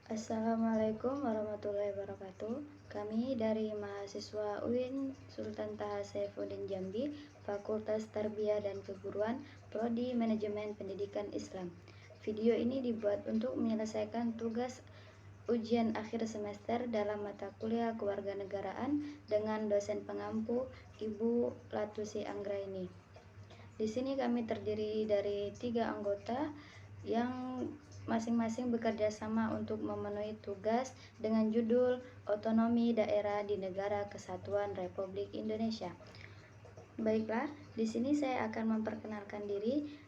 Assalamualaikum warahmatullahi wabarakatuh. Kami dari mahasiswa UIN Sultan Taha Saifuddin Jambi, Fakultas Tarbiyah dan Keguruan, Prodi Manajemen Pendidikan Islam. Video ini dibuat untuk menyelesaikan tugas ujian akhir semester dalam mata kuliah Kewarganegaraan dengan dosen pengampu Ibu Latusi Anggraini. Di sini kami terdiri dari 3 anggota yang masing-masing bekerja sama untuk memenuhi tugas dengan judul Otonomi Daerah di Negara Kesatuan Republik Indonesia. Baiklah, di sini saya akan memperkenalkan diri.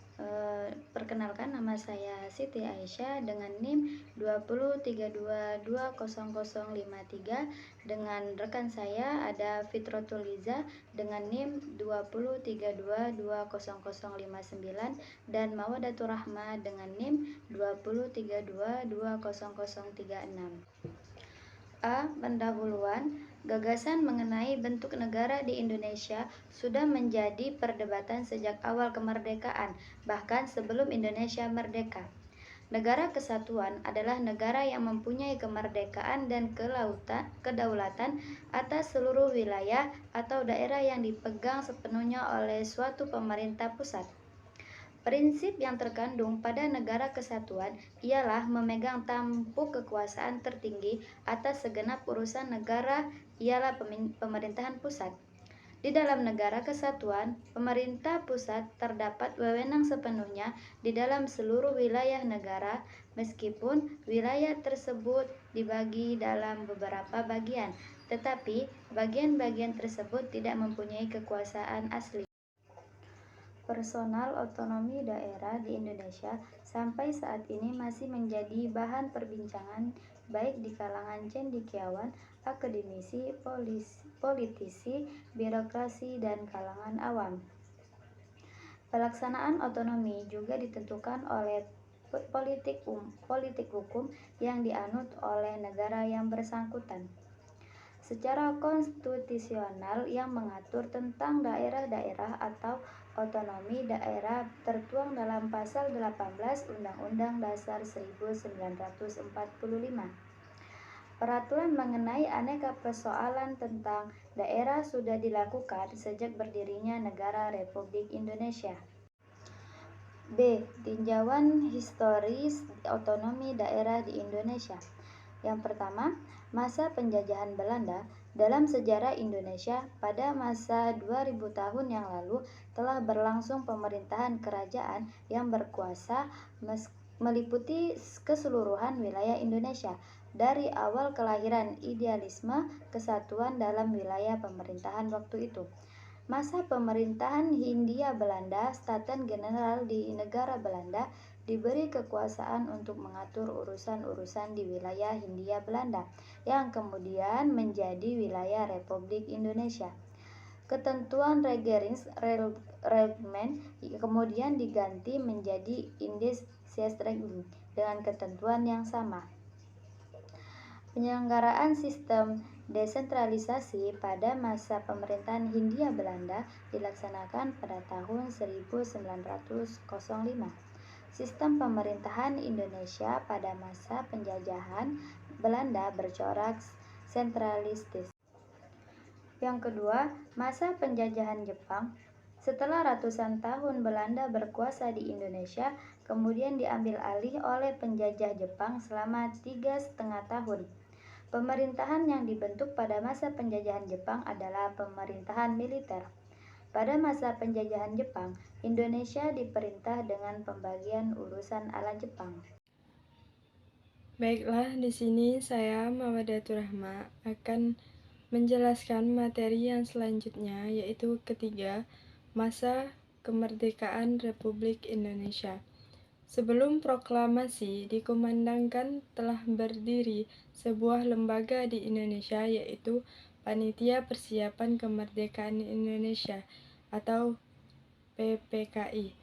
Perkenalkan, nama saya Siti Aisyah dengan NIM 203220053. Dengan rekan saya ada Fitrotul Liza dengan NIM 203220059 dan Mawadatur Rahma dengan NIM 203220036. A. Pendahuluan. Gagasan mengenai bentuk negara di Indonesia sudah menjadi perdebatan sejak awal kemerdekaan, bahkan sebelum Indonesia merdeka. Negara kesatuan adalah negara yang mempunyai kemerdekaan dan kedaulatan atas seluruh wilayah atau daerah yang dipegang sepenuhnya oleh suatu pemerintah pusat. Prinsip yang terkandung pada negara kesatuan ialah memegang tampuk kekuasaan tertinggi atas segenap urusan negara ialah pemerintahan pusat. Di dalam negara kesatuan, pemerintah pusat terdapat wewenang sepenuhnya di dalam seluruh wilayah negara, meskipun wilayah tersebut dibagi dalam beberapa bagian, tetapi bagian-bagian tersebut tidak mempunyai kekuasaan asli. Personal otonomi daerah di Indonesia sampai saat ini masih menjadi bahan perbincangan baik di kalangan cendekiawan, akademisi, politisi, birokrasi, dan kalangan awam. Pelaksanaan otonomi juga ditentukan oleh politik hukum yang dianut oleh negara yang bersangkutan. Secara konstitusional yang mengatur tentang daerah-daerah atau otonomi daerah tertuang dalam pasal 18 Undang-Undang Dasar 1945. Peraturan mengenai aneka persoalan tentang daerah sudah dilakukan sejak berdirinya negara Republik Indonesia. B. Tinjauan historis otonomi daerah di Indonesia. Yang pertama, masa penjajahan Belanda. Dalam sejarah Indonesia, pada masa 2000 tahun yang lalu telah berlangsung pemerintahan kerajaan yang berkuasa meliputi keseluruhan wilayah Indonesia. Dari awal kelahiran idealisme kesatuan dalam wilayah pemerintahan waktu itu. Masa pemerintahan Hindia Belanda, Staten General di negara Belanda diberi kekuasaan untuk mengatur urusan-urusan di wilayah Hindia Belanda yang kemudian menjadi wilayah Republik Indonesia. Ketentuan Regeringsreglement kemudian diganti menjadi Indiscretion dengan ketentuan yang sama. Penyelenggaraan sistem desentralisasi pada masa pemerintahan Hindia Belanda dilaksanakan pada tahun 1905. Sistem pemerintahan Indonesia pada masa penjajahan Belanda bercorak sentralistis. Yang kedua, masa penjajahan Jepang. Setelah ratusan tahun Belanda berkuasa di Indonesia, kemudian diambil alih oleh penjajah Jepang selama 3,5 tahun. Pemerintahan yang dibentuk pada masa penjajahan Jepang adalah pemerintahan militer. Pada masa penjajahan Jepang, Indonesia diperintah dengan pembagian urusan ala Jepang. Baiklah, di sini saya Mawadatur Rahma akan menjelaskan materi yang selanjutnya, yaitu ketiga, masa kemerdekaan Republik Indonesia. Sebelum proklamasi dikumandangkan telah berdiri sebuah lembaga di Indonesia, yaitu Panitia Persiapan Kemerdekaan Indonesia atau PPKI.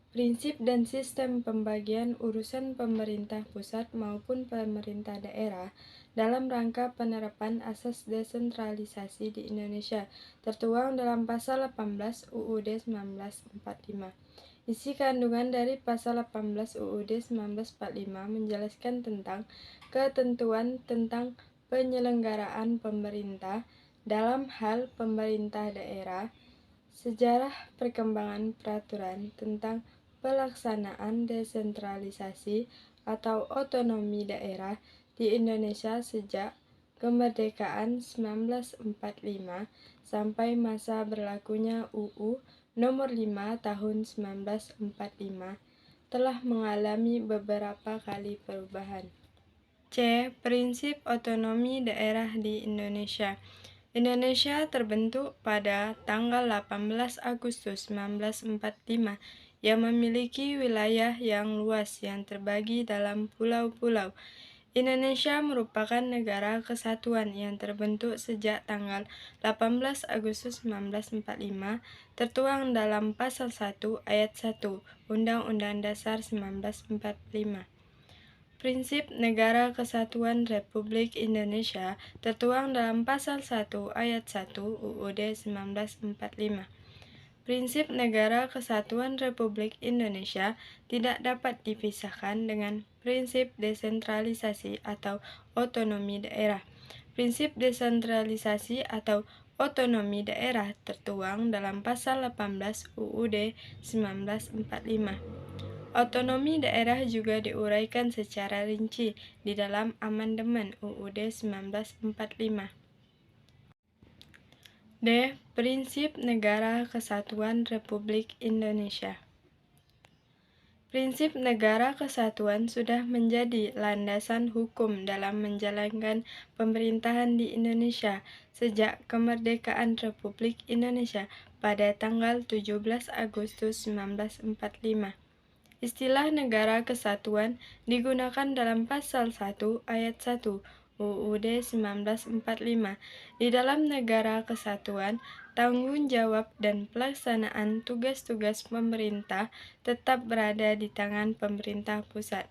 Prinsip dan sistem pembagian urusan pemerintah pusat maupun pemerintah daerah dalam rangka penerapan asas desentralisasi di Indonesia tertuang dalam pasal 18 UUD 1945 Isi kandungan dari pasal 18 UUD 1945 menjelaskan tentang ketentuan tentang penyelenggaraan pemerintah dalam hal pemerintah daerah, sejarah perkembangan peraturan tentang pelaksanaan desentralisasi atau otonomi daerah di Indonesia sejak kemerdekaan 1945 sampai masa berlakunya UU Nomor 5 Tahun 1945 telah mengalami beberapa kali perubahan. C. Prinsip otonomi daerah di Indonesia. Indonesia terbentuk pada tanggal 18 Agustus 1945 yang memiliki wilayah yang luas yang terbagi dalam pulau-pulau. Indonesia merupakan negara kesatuan yang terbentuk sejak tanggal 18 Agustus 1945, tertuang dalam Pasal 1 Ayat 1 Undang-Undang Dasar 1945. Prinsip Negara Kesatuan Republik Indonesia tertuang dalam Pasal 1 Ayat 1 UUD 1945. Prinsip Negara Kesatuan Republik Indonesia tidak dapat dipisahkan dengan prinsip desentralisasi atau otonomi daerah. Prinsip desentralisasi atau otonomi daerah tertuang dalam Pasal 18 UUD 1945. Otonomi daerah juga diuraikan secara rinci di dalam Amandemen UUD 1945. D. Prinsip Negara Kesatuan Republik Indonesia. Prinsip negara kesatuan sudah menjadi landasan hukum dalam menjalankan pemerintahan di Indonesia sejak kemerdekaan Republik Indonesia pada tanggal 17 Agustus 1945. Istilah negara kesatuan digunakan dalam Pasal 1 Ayat 1 UUD 1945. Di dalam negara kesatuan, tanggung jawab dan pelaksanaan tugas-tugas pemerintah tetap berada di tangan pemerintah pusat.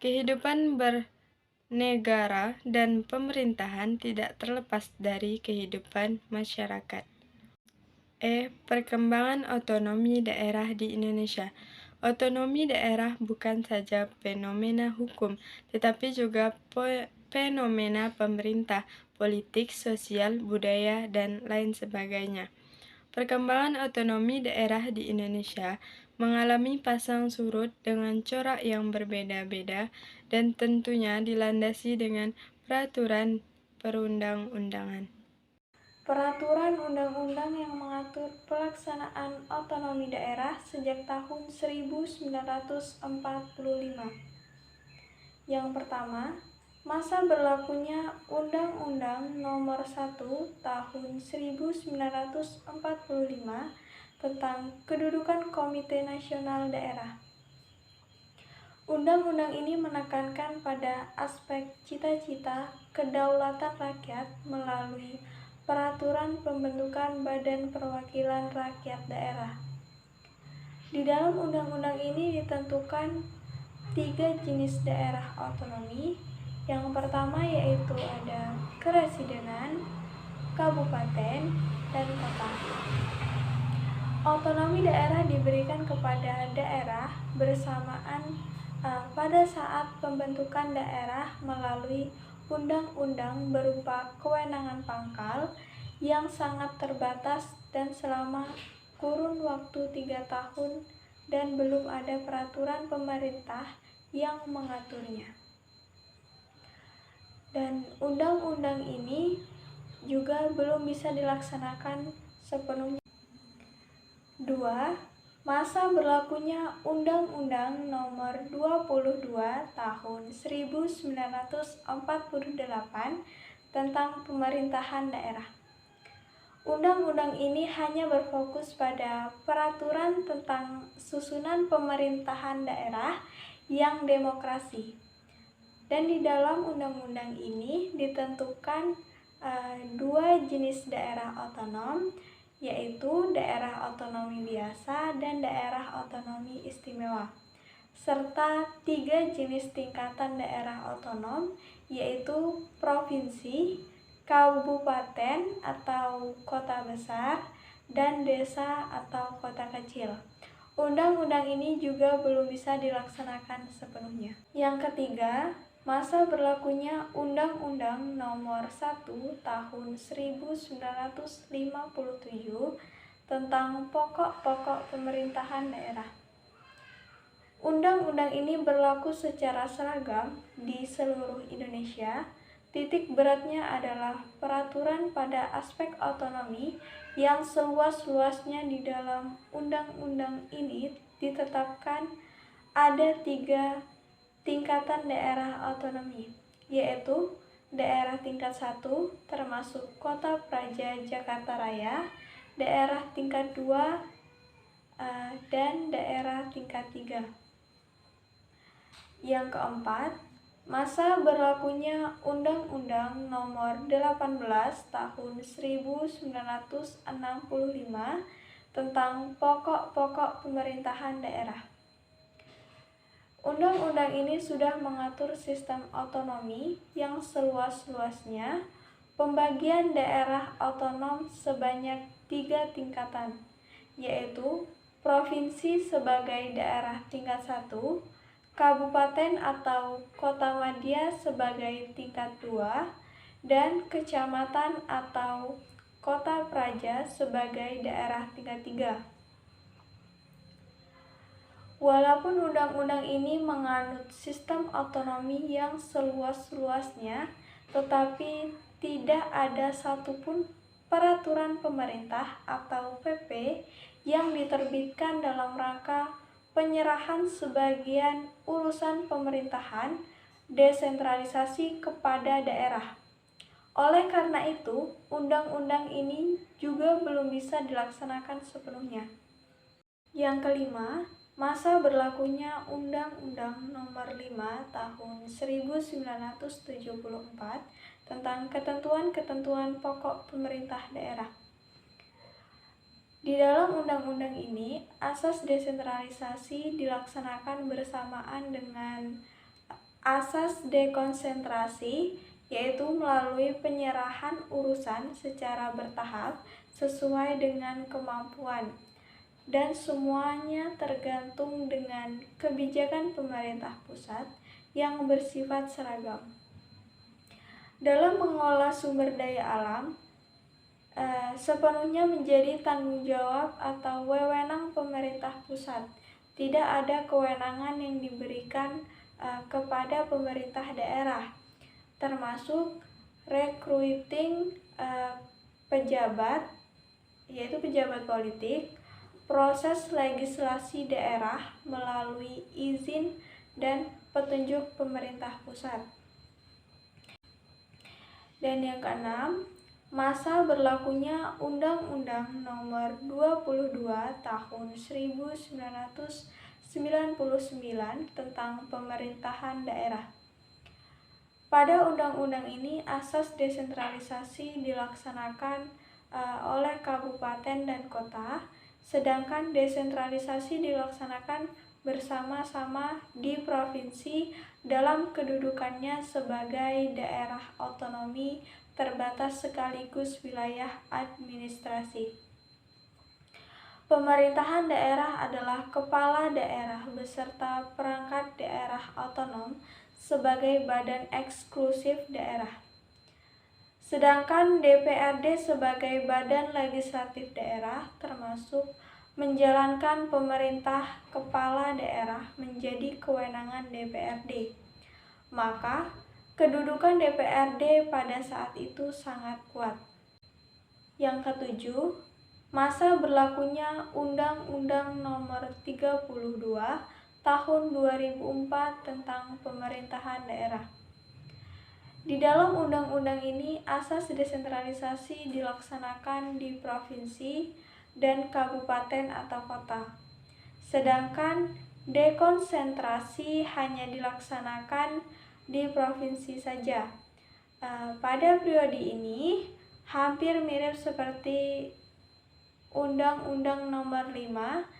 Kehidupan bernegara dan pemerintahan tidak terlepas dari kehidupan masyarakat. E. Perkembangan otonomi daerah di Indonesia. Otonomi daerah bukan saja fenomena hukum, tetapi juga fenomena pemerintah, politik, sosial, budaya, dan lain sebagainya. Perkembangan otonomi daerah di Indonesia mengalami pasang surut dengan corak yang berbeda-beda dan tentunya dilandasi dengan peraturan perundang-undangan. Peraturan undang-undang yang mengatur pelaksanaan otonomi daerah sejak tahun 1945. Yang pertama, masa berlakunya Undang-Undang Nomor 1 Tahun 1945 tentang Kedudukan Komite Nasional Daerah. Undang-undang ini menekankan pada aspek cita-cita kedaulatan rakyat melalui peraturan pembentukan Badan Perwakilan Rakyat Daerah. Di dalam undang-undang ini ditentukan 3 jenis daerah otonomi. Yang pertama yaitu ada keresidenan, kabupaten, dan kota. Otonomi daerah diberikan kepada daerah bersamaan pada saat pembentukan daerah melalui undang-undang berupa kewenangan pangkal yang sangat terbatas dan selama kurun waktu 3 tahun dan belum ada peraturan pemerintah yang mengaturnya. Dan undang-undang ini juga belum bisa dilaksanakan sepenuhnya. 2. Masa berlakunya Undang-Undang Nomor 22 Tahun 1948 tentang Pemerintahan Daerah. Undang-undang ini hanya berfokus pada peraturan tentang susunan pemerintahan daerah yang demokrasi. Dan di dalam undang-undang ini ditentukan 2 jenis daerah otonom, yaitu daerah otonomi biasa dan daerah otonomi istimewa, serta 3 jenis tingkatan daerah otonom, yaitu provinsi, kabupaten atau kota besar, dan desa atau kota kecil. undang-undang ini juga belum bisa dilaksanakan sepenuhnya. Yang ketiga, masa berlakunya Undang-Undang Nomor 1 Tahun 1957 tentang pokok-pokok pemerintahan daerah. Undang-undang ini berlaku secara seragam di seluruh Indonesia. Titik beratnya adalah peraturan pada aspek otonomi yang seluas-luasnya di dalam undang-undang ini ditetapkan ada 3 tingkatan daerah otonomi, yaitu daerah tingkat 1 termasuk Kota Praja Jakarta Raya, daerah tingkat 2, dan daerah tingkat 3. Yang keempat, masa berlakunya Undang-Undang Nomor 18 Tahun 1965 tentang pokok-pokok pemerintahan daerah. Undang-undang ini sudah mengatur sistem otonomi yang seluas-luasnya, pembagian daerah otonom sebanyak 3 tingkatan, yaitu provinsi sebagai daerah tingkat 1, kabupaten atau kota madya sebagai tingkat 2, dan kecamatan atau kota praja sebagai daerah tingkat 3. Walaupun undang-undang ini menganut sistem otonomi yang seluas-luasnya, tetapi tidak ada satupun peraturan pemerintah atau PP yang diterbitkan dalam rangka penyerahan sebagian urusan pemerintahan desentralisasi kepada daerah. Oleh karena itu, undang-undang ini juga belum bisa dilaksanakan sepenuhnya. Yang kelima, masa berlakunya Undang-Undang Nomor 5 Tahun 1974 tentang ketentuan-ketentuan pokok pemerintah daerah. Di dalam undang-undang ini, asas desentralisasi dilaksanakan bersamaan dengan asas dekonsentrasi, yaitu melalui penyerahan urusan secara bertahap sesuai dengan kemampuan, dan semuanya tergantung dengan kebijakan pemerintah pusat yang bersifat seragam. Dalam mengolah sumber daya alam, sepenuhnya menjadi tanggung jawab atau wewenang pemerintah pusat. Tidak ada kewenangan yang diberikan kepada pemerintah daerah, termasuk recruiting pejabat, yaitu pejabat politik, proses legislasi daerah melalui izin dan petunjuk pemerintah pusat. Dan yang keenam, masa berlakunya Undang-Undang Nomor 22 Tahun 1999 tentang pemerintahan daerah. Pada undang-undang ini, asas desentralisasi dilaksanakan oleh kabupaten dan kota, sedangkan desentralisasi dilaksanakan bersama-sama di provinsi dalam kedudukannya sebagai daerah otonomi terbatas sekaligus wilayah administrasi. Pemerintahan daerah adalah kepala daerah beserta perangkat daerah otonom sebagai badan eksklusif daerah. Sedangkan DPRD sebagai badan legislatif daerah termasuk menjalankan pemerintah kepala daerah menjadi kewenangan DPRD. Maka kedudukan DPRD pada saat itu sangat kuat. Yang ketujuh, masa berlakunya Undang-Undang Nomor 32 Tahun 2004 tentang pemerintahan daerah. Di dalam undang-undang ini, asas desentralisasi dilaksanakan di provinsi dan kabupaten atau kota. Sedangkan dekonsentrasi hanya dilaksanakan di provinsi saja. Pada periode ini hampir mirip seperti Undang-Undang Nomor 5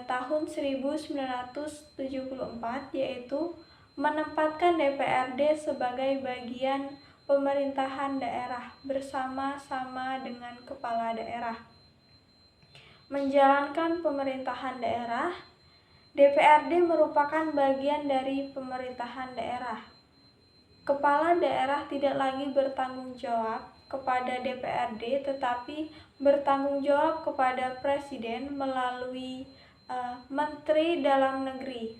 Tahun 1974, yaitu menempatkan DPRD sebagai bagian pemerintahan daerah bersama-sama dengan kepala daerah. menjalankan pemerintahan daerah. DPRD merupakan bagian dari pemerintahan daerah. Kepala daerah tidak lagi bertanggung jawab kepada DPRD, tetapi bertanggung jawab kepada Presiden melalui Menteri Dalam Negeri.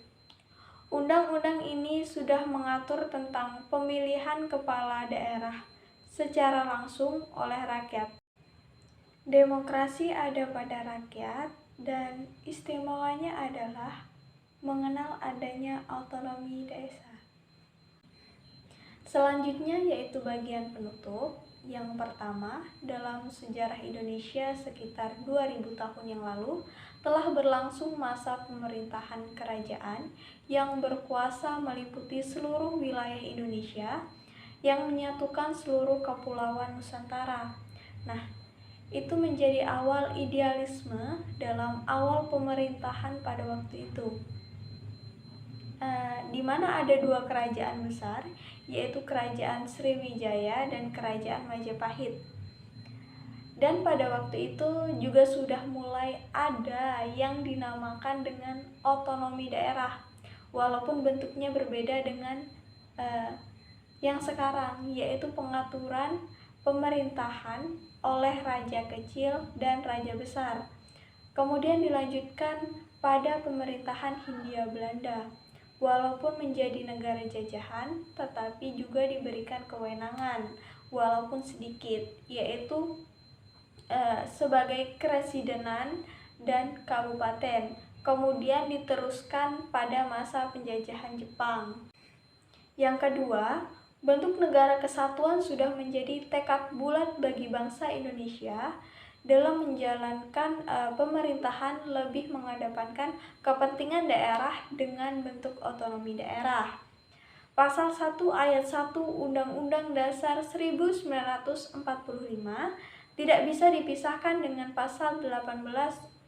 Undang-undang ini sudah mengatur tentang pemilihan kepala daerah secara langsung oleh rakyat. Demokrasi ada pada rakyat dan istimewanya adalah mengenal adanya otonomi daerah. Selanjutnya yaitu bagian penutup. Yang pertama, dalam sejarah Indonesia sekitar 2000 tahun yang lalu telah berlangsung masa pemerintahan kerajaan yang berkuasa meliputi seluruh wilayah Indonesia yang menyatukan seluruh kepulauan Nusantara. Nah, itu menjadi awal idealisme dalam awal pemerintahan pada waktu itu. Di mana ada dua kerajaan besar, yaitu Kerajaan Sriwijaya dan Kerajaan Majapahit. Dan pada waktu itu juga sudah mulai ada yang dinamakan dengan otonomi daerah, walaupun bentuknya berbeda dengan yang sekarang, yaitu pengaturan pemerintahan oleh raja kecil dan raja besar. Kemudian dilanjutkan pada pemerintahan Hindia Belanda. Walaupun menjadi negara jajahan, tetapi juga diberikan kewenangan, walaupun sedikit, yaitu sebagai keresidenan dan kabupaten. Kemudian diteruskan pada masa penjajahan Jepang. Yang kedua, bentuk negara kesatuan sudah menjadi tekad bulat bagi bangsa Indonesia dalam menjalankan pemerintahan, lebih mengedepankan kepentingan daerah dengan bentuk otonomi daerah. Pasal 1 ayat 1 Undang-Undang Dasar 1945 tidak bisa dipisahkan dengan pasal 18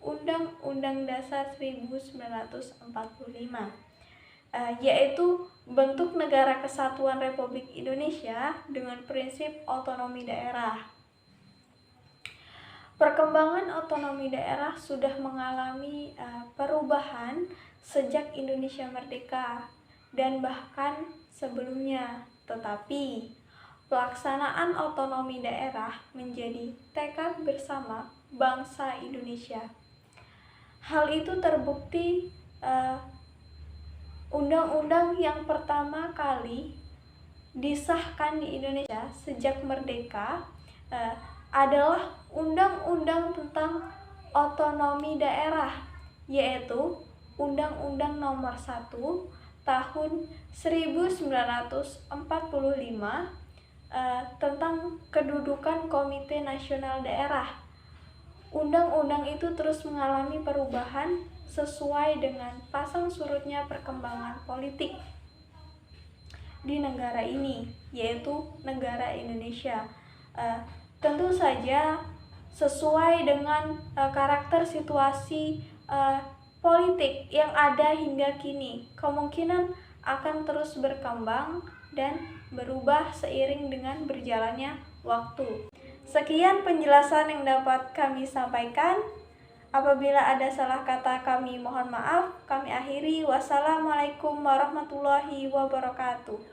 Undang-Undang Dasar 1945, yaitu bentuk negara kesatuan Republik Indonesia dengan prinsip otonomi daerah. Perkembangan otonomi daerah sudah mengalami perubahan sejak Indonesia merdeka dan bahkan sebelumnya, tetapi pelaksanaan otonomi daerah menjadi tekad bersama bangsa Indonesia. Hal itu terbukti undang-undang yang pertama kali disahkan di Indonesia sejak merdeka adalah Undang-Undang tentang Otonomi Daerah, yaitu Undang-Undang Nomor 1 Tahun 1945 tentang Kedudukan Komite Nasional Daerah. Undang-undang itu terus mengalami perubahan sesuai dengan pasang surutnya perkembangan politik di negara ini, yaitu negara Indonesia. Tentu saja sesuai dengan karakter situasi politik yang ada hingga kini, kemungkinan akan terus berkembang dan berubah seiring dengan berjalannya waktu. Sekian penjelasan yang dapat kami sampaikan. Apabila ada salah kata kami mohon maaf. Kami akhiri. Wassalamualaikum warahmatullahi wabarakatuh.